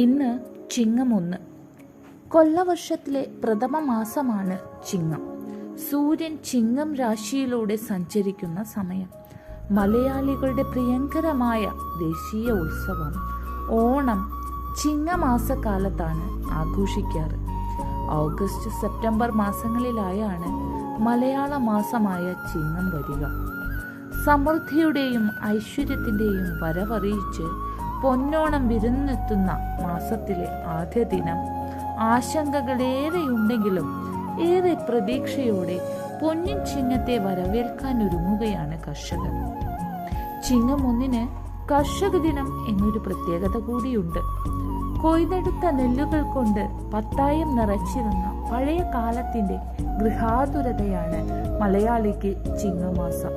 ഇന്ന് ചിങ്ങം 1. കൊല്ലവർഷത്തിലെ പ്രഥമ മാസമാണ് ചിങ്ങം. സൂര്യൻ ചിങ്ങം രാശിയിലൂടെ സഞ്ചരിക്കുന്ന സമയം. മലയാളികളുടെ പ്രിയങ്കരമായ ദേശീയ ഉത്സവം ഓണം ചിങ്ങമാസക്കാലത്താണ് ആഘോഷിക്കാറ്. ഓഗസ്റ്റ് സെപ്റ്റംബർ മാസങ്ങളിലായാണ് മലയാള മാസമായ ചിങ്ങം വരിക. സമൃദ്ധിയുടെയും ഐശ്വര്യത്തിൻ്റെയും വരവറിയിച്ച് പൊന്നോണം വിരുന്നെത്തുന്ന മാസത്തിലെ ആദ്യ ദിനം ആശങ്കകളേറെയുണ്ടെങ്കിലും ഏറെ പ്രതീക്ഷയോടെ പൊന്നിൻ ചിങ്ങത്തെ വരവേൽക്കാൻ ഒരുങ്ങുകയാണ് കർഷകർ. ചിങ്ങം 1 കർഷക ദിനം എന്നൊരു പ്രത്യേകത കൂടിയുണ്ട്. കൊയ്തെടുത്ത നെല്ലുകൾ കൊണ്ട് പത്തായം നിറച്ചിരുന്ന പഴയ കാലത്തിന്റെ ഗൃഹാതുരതയാണ് മലയാളിക്ക് ചിങ്ങമാസം.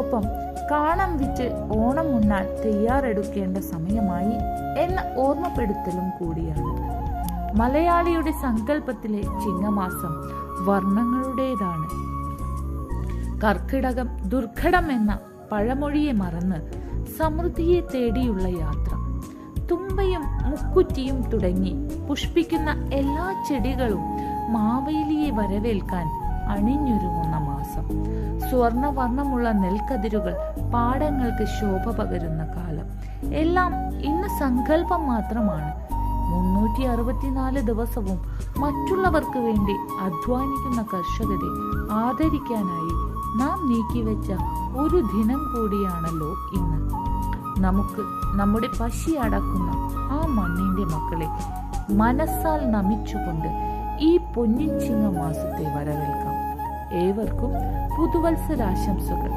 ഒപ്പം കാണം വിറ്റ് ഓണം ഉണ്ണാൻ തയ്യാറെടുക്കേണ്ട സമയമായി എന്ന ഓർമ്മപ്പെടുത്തലും കൂടിയാണ്. മലയാളിയുടെ സങ്കല്പത്തിലെ ചിങ്ങമാസം വർണ്ണങ്ങളുടേതാണ്. കർക്കിടകം ദുർഘടം എന്ന പഴമൊഴിയെ മറന്ന് സമൃദ്ധിയെ തേടിയുള്ള യാത്ര. തുമ്പയും മുക്കുറ്റിയും തുടങ്ങി പുഷ്പിക്കുന്ന എല്ലാ ചെടികളും മാവേലിയെ വരവേൽക്കാൻ അണിഞ്ഞൊരുങ്ങുന്ന മാസം. സ്വർണവർണ്ണമുള്ള നെൽക്കതിരുകൾ പാടങ്ങൾക്ക് ശോഭ പകരുന്ന കാലം. എല്ലാം ഇന്ന് സങ്കല്പം മാത്രമാണ്. 364 ദിവസവും മറ്റുള്ളവർക്ക് വേണ്ടി അധ്വാനിക്കുന്ന കർഷകരെ ആദരിക്കാനായി നാം നീക്കിവെച്ച ഒരു ദിനം കൂടിയാണല്ലോ ഇന്ന്. നമുക്ക് നമ്മുടെ പശി അടക്കുന്ന ആ മണ്ണിന്റെ മക്കളെ മനസ്സാൽ നമിച്ചുകൊണ്ട് ഈ പൊന്നിൻ ചിങ്ങ മാസത്തെ വരവേൽക്കാം. ഏവർക്കും പുതുവത്സരാശംസകൾ.